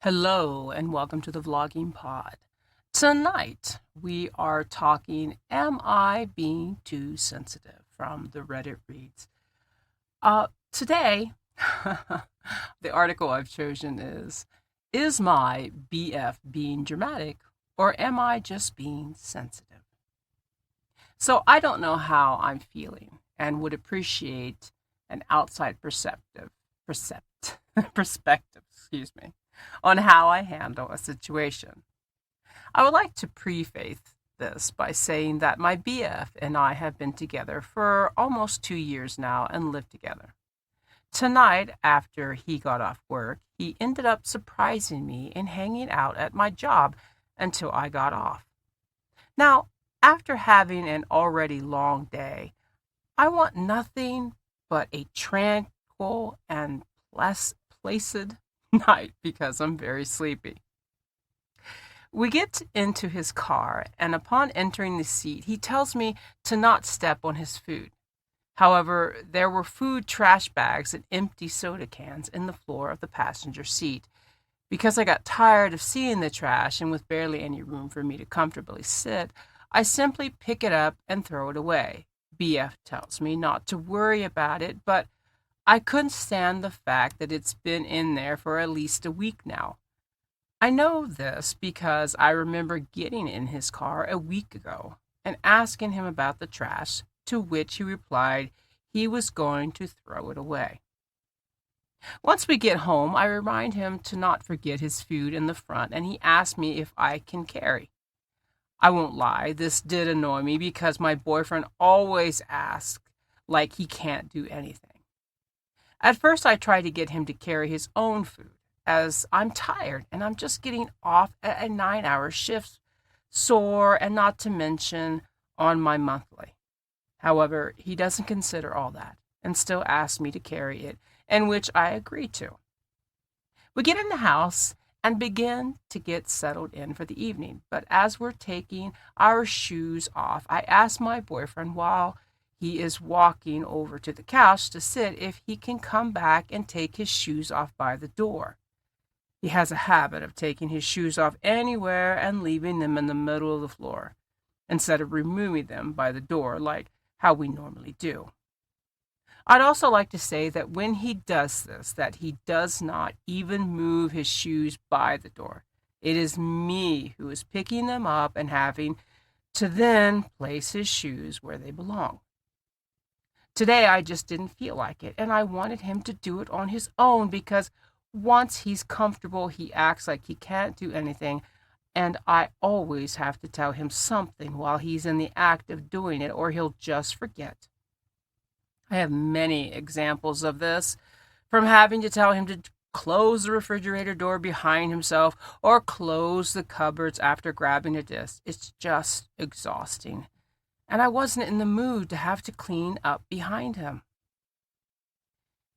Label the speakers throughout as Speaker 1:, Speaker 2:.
Speaker 1: Hello and welcome to the Vlogging Pod. Tonight we are talking Am I Being Too Sensitive from the Reddit Reads. Today, the article I've chosen is my BF being dramatic or am I just being sensitive? So I don't know how I'm feeling and would appreciate an outside perspective, excuse me, on how I handle a situation. I would like to preface this by saying that my BF and I have been together for almost 2 years now and live together. Tonight, after he got off work, he ended up surprising me and hanging out at my job until I got off. Now, after having an already long day, I want nothing but a tranquil and placid night because I'm very sleepy. We get into his car, and upon entering the seat, he tells me to not step on his food. However, there were food trash bags and empty soda cans in the floor of the passenger seat. Because I got tired of seeing the trash and with barely any room for me to comfortably sit, I simply pick it up and throw it away. BF tells me not to worry about it, but I couldn't stand the fact that it's been in there for at least a week now. I know this because I remember getting in his car a week ago and asking him about the trash, to which he replied he was going to throw it away. Once we get home, I remind him to not forget his food in the front, and he asks me if I can carry. I won't lie, this did annoy me because my boyfriend always asks like he can't do anything. At first, I tried to get him to carry his own food, as I'm tired and I'm just getting off at a 9-hour shift, sore, and not to mention on my monthly. However, he doesn't consider all that and still asks me to carry it, and which I agree to. We get in the house and begin to get settled in for the evening, but as we're taking our shoes off, I ask my boyfriend while he is walking over to the couch to sit if he can come back and take his shoes off by the door. He has a habit of taking his shoes off anywhere and leaving them in the middle of the floor, instead of removing them by the door like how we normally do. I'd also like to say that when he does this, that he does not even move his shoes by the door. It is me who is picking them up and having to then place his shoes where they belong. Today, I just didn't feel like it, and I wanted him to do it on his own because once he's comfortable, he acts like he can't do anything, and I always have to tell him something while he's in the act of doing it, or he'll just forget. I have many examples of this, from having to tell him to close the refrigerator door behind himself or close the cupboards after grabbing a dish. It's just exhausting. And I wasn't in the mood to have to clean up behind him.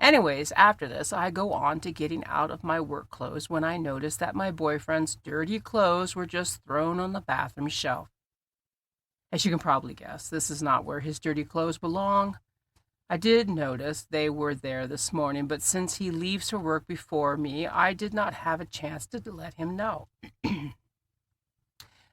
Speaker 1: Anyways, after this, I go on to getting out of my work clothes when I notice that my boyfriend's dirty clothes were just thrown on the bathroom shelf. As you can probably guess, this is not where his dirty clothes belong. I did notice they were there this morning, but since he leaves for work before me, I did not have a chance to let him know.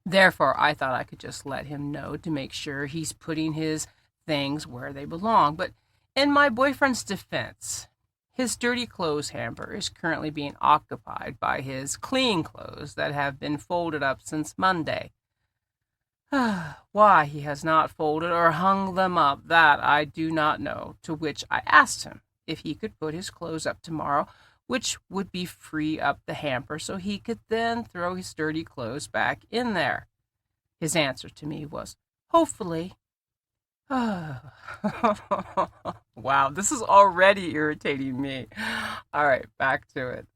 Speaker 1: Therefore, I thought I could just let him know to make sure he's putting his things where they belong. But in my boyfriend's defense, his dirty clothes hamper is currently being occupied by his clean clothes that have been folded up since Monday. Why he has not folded or hung them up, that I do not know, to which I asked him if he could put his clothes up tomorrow, which would be free up the hamper so he could then throw his dirty clothes back in there. His answer to me was, hopefully. Wow, this is already irritating me. All right, back to it.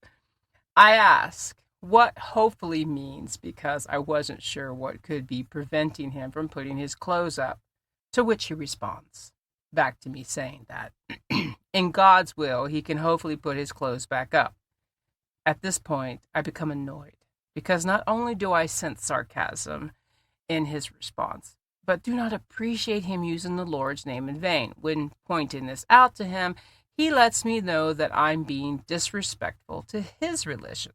Speaker 1: I ask what hopefully means because I wasn't sure what could be preventing him from putting his clothes up, to which he responds back to me saying that in God's will, he can hopefully put his clothes back up. At this point, I become annoyed because not only do I sense sarcasm in his response, but do not appreciate him using the Lord's name in vain. When pointing this out to him, he lets me know that I'm being disrespectful to his religion.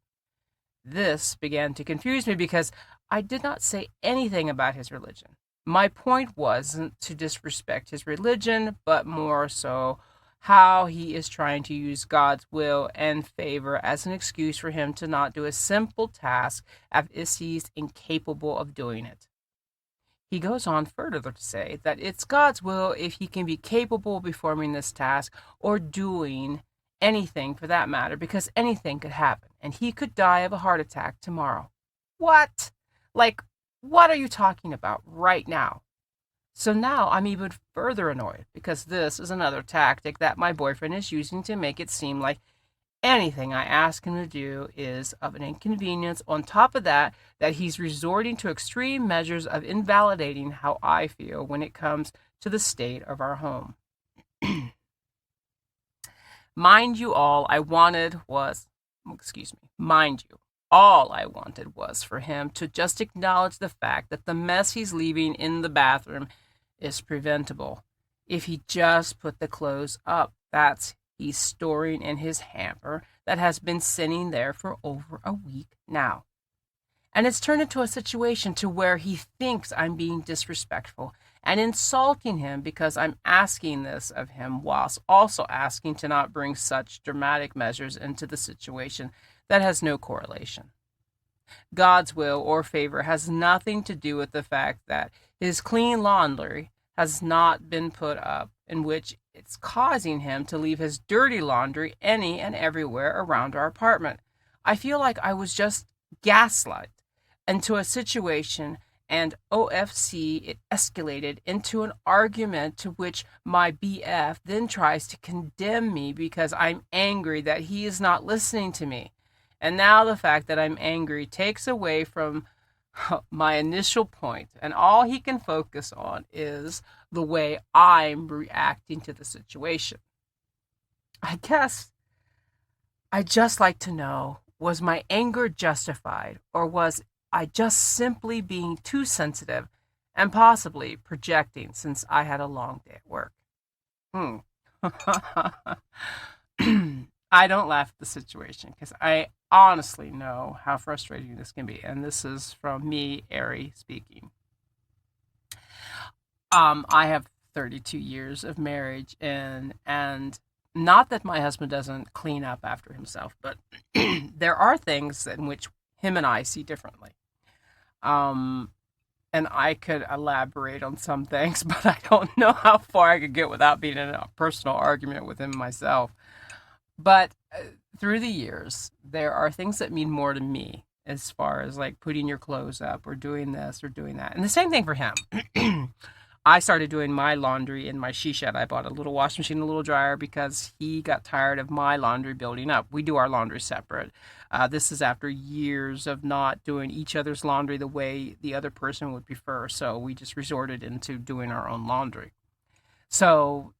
Speaker 1: This began to confuse me because I did not say anything about his religion. My point wasn't to disrespect his religion, but more so how he is trying to use God's will and favor as an excuse for him to not do a simple task as he's incapable of doing it. He goes on further to say that it's God's will if he can be capable of performing this task or doing anything for that matter, because anything could happen and he could die of a heart attack tomorrow. What? Like, what are you talking about right now? So now I'm even further annoyed because this is another tactic that my boyfriend is using to make it seem like anything I ask him to do is of an inconvenience. On top of that, that he's resorting to extreme measures of invalidating how I feel when it comes to the state of our home. Mind you, all I wanted was for him to just acknowledge the fact that the mess he's leaving in the bathroom is preventable. If he just put the clothes up, that's he's storing in his hamper that has been sitting there for over a week now. And it's turned into a situation to where he thinks I'm being disrespectful and insulting him because I'm asking this of him, whilst also asking to not bring such dramatic measures into the situation that has no correlation. God's will or favor has nothing to do with the fact that his clean laundry has not been put up, in which it's causing him to leave his dirty laundry any and everywhere around our apartment. I feel like I was just gaslit into a situation, and OFC, it escalated into an argument to which my BF then tries to condemn me because I'm angry that he is not listening to me. And now the fact that I'm angry takes away from my initial point, and all he can focus on is the way I'm reacting to the situation. I guess I'd just like to know, was my anger justified, or was I just simply being too sensitive and possibly projecting since I had a long day at work? I don't laugh at the situation because I honestly know how frustrating this can be. And this is from me, Ari, speaking. I have 32 years of marriage, and not that my husband doesn't clean up after himself, but there are things in which him and I see differently. And I could elaborate on some things, but I don't know how far I could get without being in a personal argument with him myself. But through the years, there are things that mean more to me as far as like putting your clothes up or doing this or doing that. And the same thing for him. I started doing my laundry in my she shed. I bought a little washing machine, a little dryer, because he got tired of my laundry building up. We do our laundry separate. This is after years of not doing each other's laundry the way the other person would prefer. So we just resorted into doing our own laundry. So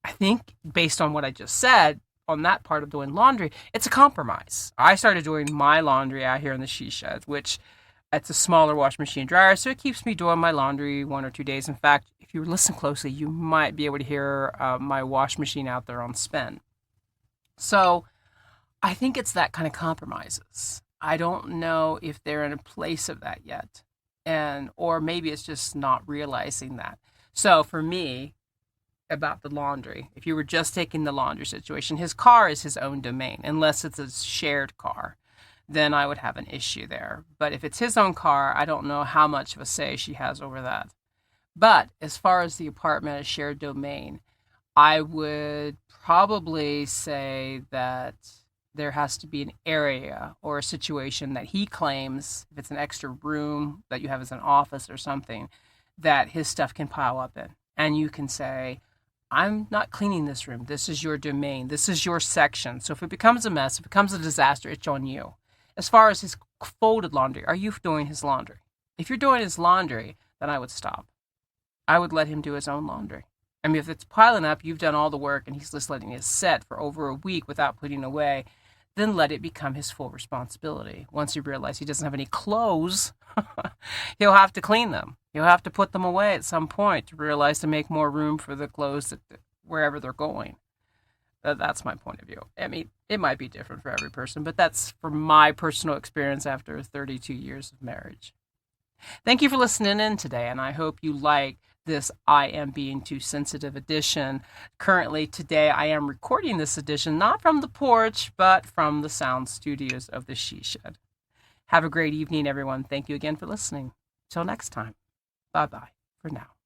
Speaker 1: I think based on what I just said, on that part of doing laundry, it's a compromise. I started doing my laundry out here in the she shed, which it's a smaller washing machine dryer, so it keeps me doing my laundry 1 or 2 days. In fact, if you listen closely, you might be able to hear my washing machine out there on spin. So I think it's that kind of compromises. I don't know if they're in a place of that yet, or maybe it's just not realizing that. So for me, about the laundry, if you were just taking the laundry situation, his car is his own domain, unless it's a shared car, then I would have an issue there. But if it's his own car, I don't know how much of a say she has over that. But as far as the apartment as shared domain, I would probably say that there has to be an area or a situation that he claims, if it's an extra room that you have as an office or something, that his stuff can pile up in. And you can say, I'm not cleaning this room. This is your domain. This is your section. So if it becomes a mess, if it becomes a disaster, it's on you. As far as his folded laundry, are you doing his laundry? If you're doing his laundry, then I would stop. I would let him do his own laundry. I mean, if it's piling up, you've done all the work, and he's just letting it sit for over a week without putting away, then let it become his full responsibility. Once you realize he doesn't have any clothes, he'll have to clean them. He'll have to put them away at some point to realize to make more room for the clothes wherever they're going. That's my point of view. I mean, it might be different for every person, but that's from my personal experience after 32 years of marriage. Thank you for listening in today, and I hope you like this I Am Being Too Sensitive edition. Currently, today, I am recording this edition not from the porch, but from the sound studios of the She Shed. Have a great evening, everyone. Thank you again for listening. Till next time. Bye-bye for now.